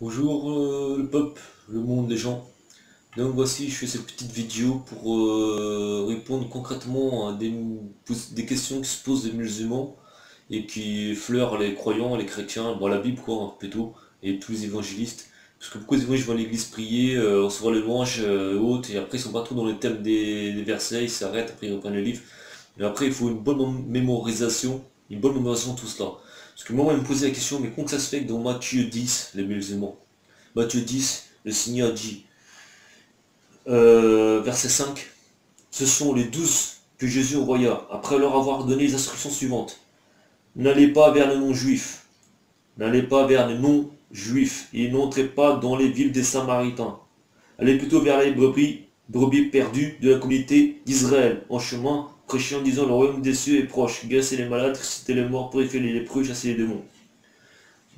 Bonjour le peuple, le monde, les gens. Donc voici, je fais cette petite vidéo pour répondre concrètement à des questions qui se posent des musulmans et qui effleurent les croyants, les chrétiens, bon la Bible quoi plutôt, et tous les évangélistes. Parce que beaucoup d'évangélistes vont à l'église prier, recevoir les louanges et autres, et après ils sont pas trop dans le thème des versets, ils s'arrêtent, après ils reprennent le livre. Et après il faut une bonne mémorisation de tout cela. Parce que moi, on me posait la question, mais comment ça se fait que dans Matthieu 10, les musulmans, Matthieu 10, le Seigneur dit, verset 5, ce sont les 12 que Jésus envoya, après leur avoir donné les instructions suivantes. N'allez pas vers les non-juifs, n'allez pas vers les non-juifs, et n'entrez pas dans les villes des Samaritains. Allez plutôt vers les brebis perdues de la communauté d'Israël, en chemin, prêchez en disant le royaume des cieux est proche, guérissez les malades, ressuscitez les morts, purifiez les lépreux, chassez les démons.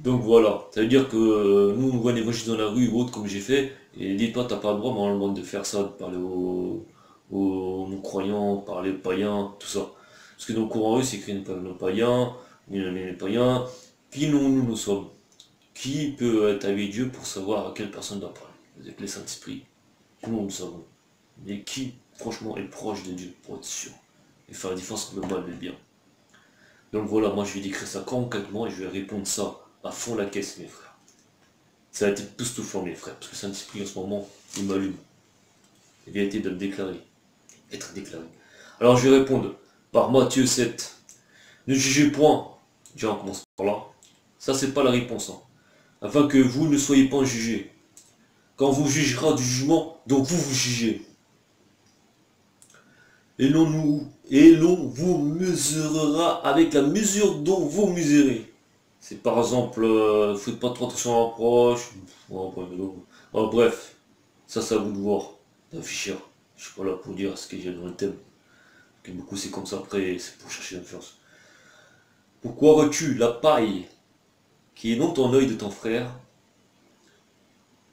Donc voilà, ça veut dire que nous, on voit un évangile dans la rue ou autre comme j'ai fait, et dis-toi, t'as pas le droit normalement de faire ça, de parler aux non-croyants, parler aux païens, tout ça. Parce que dans le Coran russe, c'est écrit nos païens, les païens, qui nous sommes. Qui peut être avec Dieu pour savoir à quelle personne doit parler? Avec les Saint-Esprit, nous le savons. Mais qui, franchement, est proche de Dieu, pour être sûr, et faire la différence entre le mal et le bien. Donc voilà, moi je vais décrire ça concrètement et je vais répondre ça à fond la caisse, mes frères. Ça a été époustouflant, mes frères, parce que Saint-Esprit en ce moment, il m'allume. La vérité doit être déclarée. Alors je vais répondre par Matthieu 7. Ne jugez point. Déjà on commence par là. Ça c'est pas la réponse. Hein. Afin que vous ne soyez pas jugés. Quand vous jugera du jugement, donc vous jugez. Et l'on vous mesurera avec la mesure dont vous mesurez. C'est par exemple, faites pas trop attention à l'approche. Bref, ça c'est à vous de voir, d'afficher. Je suis pas là pour dire ce que j'ai dans le thème. Que beaucoup c'est comme ça après, c'est pour chercher l'influence. Pourquoi vois-tu la paille qui est dans ton œil de ton frère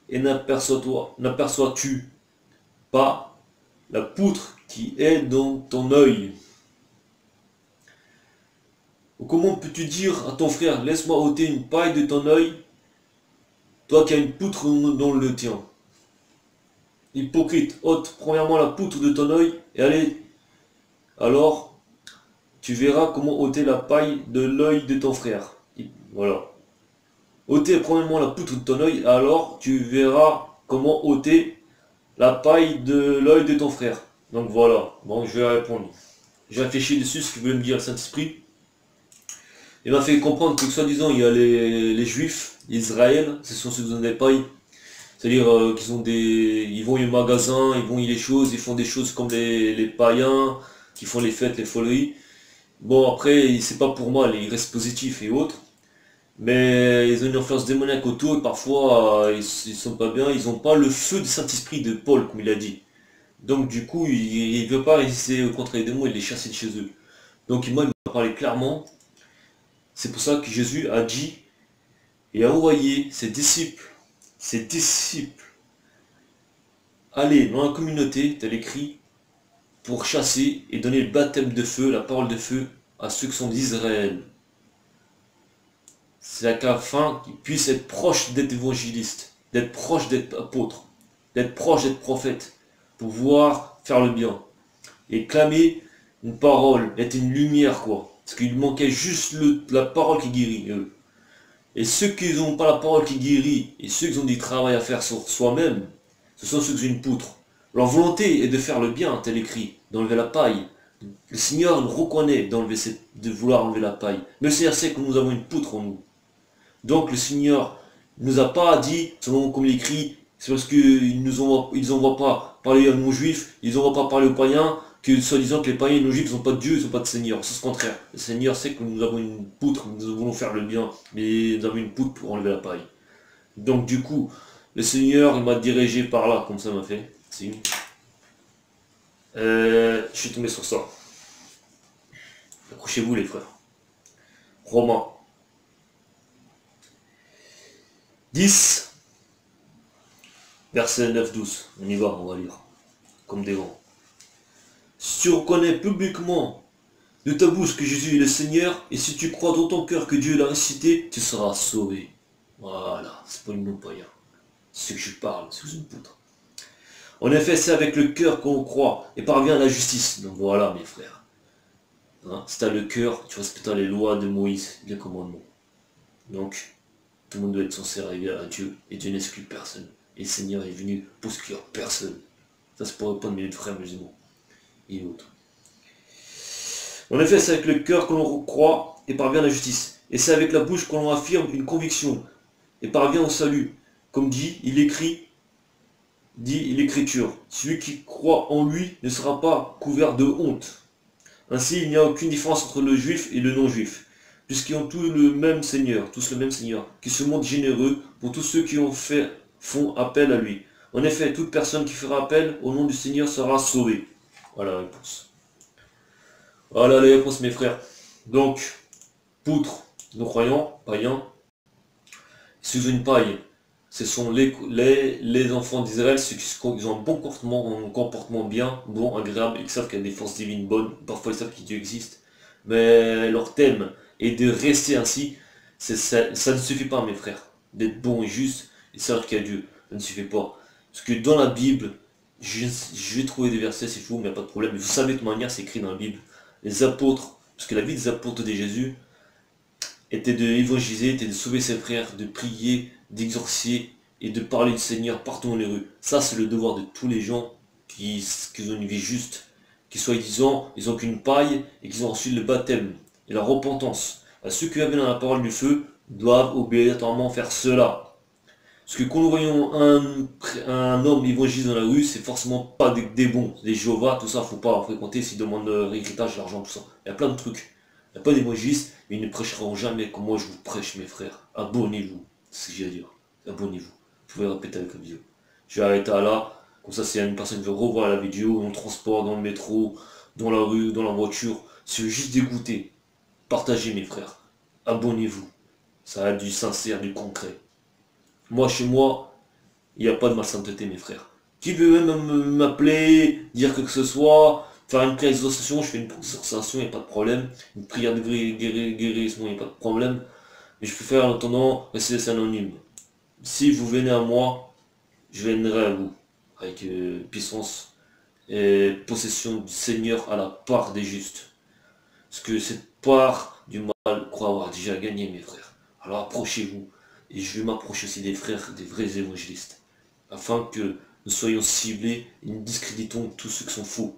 et n'aperçois-tu pas la poutre qui est dans ton œil? Ou comment peux-tu dire à ton frère, laisse-moi ôter une paille de ton œil, toi qui as une poutre dans le tien? Hypocrite, ôte premièrement la poutre de ton œil, et allez, alors tu verras comment ôter la paille de l'œil de ton frère. Voilà. Ôtez premièrement la poutre de ton œil, alors tu verras comment ôter la paille de l'œil de ton frère. Donc voilà, bon je vais répondre. J'ai réfléchi dessus ce que voulait me dire le Saint-Esprit. Il m'a fait comprendre que soi-disant il y a les Juifs, Israël, ce sont ceux qui ont des pailles. C'est-à-dire qu'ils ont ils vont au magasin, ils vont y les choses, ils font des choses comme les païens, qui font les fêtes, les foleries. Bon après, c'est pas pour moi, ils restent positifs et autres. Mais ils ont une influence démoniaque autour et parfois ils sont pas bien, ils n'ont pas le feu du Saint-Esprit de Paul, comme il a dit. Donc du coup, il ne veut pas résister contre les démons et les chasser de chez eux. Donc moi, il m'a parlé clairement. C'est pour ça que Jésus a dit et a envoyé ses disciples, aller dans la communauté, tel écrit, pour chasser et donner le baptême de feu, la parole de feu, à ceux qui sont d'Israël. C'est afin qu'ils puissent être proches d'être évangélistes, d'être proches d'être apôtres, d'être proches d'être prophètes, pour pouvoir faire le bien. Et clamer une parole, être une lumière quoi. Parce qu'il manquait juste la parole qui guérit, eux. Et ceux qui n'ont pas la parole qui guérit, et ceux qui ont du travail à faire sur soi-même, ce sont ceux qui ont une poutre. Leur volonté est de faire le bien, tel écrit, d'enlever la paille. Le Seigneur nous reconnaît de vouloir enlever la paille. Mais le Seigneur sait que nous avons une poutre en nous. Donc le Seigneur ne nous a pas dit, selon comme il écrit, c'est parce qu'ils n'envoient pas parler aux non-juifs, ils n'envoient pas parler aux païens, que soi-disant que les païens et les non-juifs n'ont pas de Dieu, ils n'ont pas de Seigneur. C'est ce contraire. Le Seigneur sait que nous avons une poutre, nous voulons faire le bien, mais nous avons une poutre pour enlever la paille. Donc du coup, le Seigneur il m'a dirigé par là, comme ça m'a fait. Je suis tombé sur ça. Accrochez-vous les frères. Romains 10, verset 9-12. On va lire. Comme des grands. Si tu reconnais publiquement de ta bouche que Jésus est le Seigneur, et si tu crois dans ton cœur que Dieu l'a ressuscité, tu seras sauvé. Voilà, c'est pas une non-païen. C'est ce que je parle, c'est une poutre. En effet, c'est avec le cœur qu'on croit et parvient à la justice. Donc voilà, mes frères. Hein, si tu as le cœur, tu respecteras les lois de Moïse, les commandements. Donc, tout le monde doit être censé arriver à Dieu, et Dieu n'exclut personne. Et le Seigneur est venu pour exclure personne. Ça, c'est pour répondre à mes frères musulmans et autres. En effet, c'est avec le cœur que l'on croit et parvient à la justice. Et c'est avec la bouche que l'on affirme une conviction et parvient au salut. Comme dit l'Écriture, celui qui croit en lui ne sera pas couvert de honte. Ainsi, il n'y a aucune différence entre le juif et le non-juif, puisqu'ils ont tous le même Seigneur, qui se montre généreux pour tous ceux qui font appel à lui. En effet, toute personne qui fera appel au nom du Seigneur sera sauvée. Voilà la réponse. Voilà la réponse, mes frères. Donc, poutre, nos croyants, païens, sous une paille, ce sont les enfants d'Israël, ceux qui ont un bon comportement bien, bon, agréable, et qui savent qu'il y a des forces divines bonnes, parfois ils savent que Dieu existe, mais leur thème est de rester ainsi. Ça ne suffit pas, mes frères, d'être bon et juste et savoir qu'il y a Dieu. Ça ne suffit pas. Parce que dans la Bible, je vais trouver des versets, c'est fou, mais il n'y a pas de problème. Mais vous savez de toute manière, c'est écrit dans la Bible. Les apôtres, parce que la vie des apôtres de Jésus était d'évangéliser, était de sauver ses frères, de prier, d'exorciser et de parler du Seigneur partout dans les rues. Ça, c'est le devoir de tous les gens qui ont une vie juste, qui soi-disant, ils n'ont qu'une paille et qui ont ensuite le baptême et la repentance. À ceux qui avaient dans la parole du feu doivent obligatoirement faire cela. Parce que quand nous voyons un homme évangéliste dans la rue, c'est forcément pas des bons, des Jéhovah, tout ça, faut pas fréquenter s'ils demandent l'héritage, l'argent, tout ça. Il y a plein de trucs. Il n'y a pas d'évangélistes, mais ils ne prêcheront jamais comme moi je vous prêche, mes frères. Abonnez-vous, c'est ce que j'ai à dire. Abonnez-vous. Vous pouvez répéter avec la vidéo. Je vais arrêter là. Comme ça, si une personne veut revoir la vidéo, dans le transport, dans le métro, dans la rue, dans la voiture, si vous voulez juste d'écouter, partagez, mes frères. Abonnez-vous. Ça a du sincère, du concret. Moi, chez moi, il n'y a pas de malsainteté, mes frères. Qui veut même m'appeler, dire que ce soit, faire une prière d'exorcisation, je fais une prière d'exorcisation, il n'y a pas de problème. Une prière de guérison, il n'y a pas de problème. Mais je préfère en attendant rester anonyme. Si vous venez à moi, je viendrai à vous. Avec puissance et possession du Seigneur à la part des justes. Parce que cette part du mal croit avoir déjà gagné, mes frères. Alors approchez-vous. Et je vais m'approcher aussi des frères, des vrais évangélistes. Afin que nous soyons ciblés et nous discréditons tous ceux qui sont faux.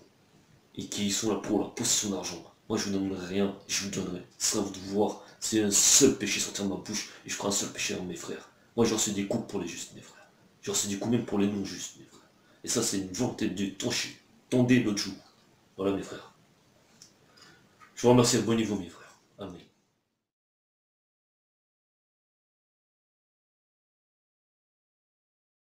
Et qui sont là pour la possession d'argent. Moi je vous donnerai rien, je vous donnerai. Ce sera à vous de voir. C'est un seul péché sortir de ma bouche. Et je ferai un seul péché dans mes frères. Moi j'en reçu des coups pour les justes, mes frères. J'en reçu des coups même pour les non-justes, mes frères. Et ça c'est une volonté de Dieu. Tendez l'autre jour. Voilà mes frères. Je vous remercie, abonnez-vous mes frères. Amen.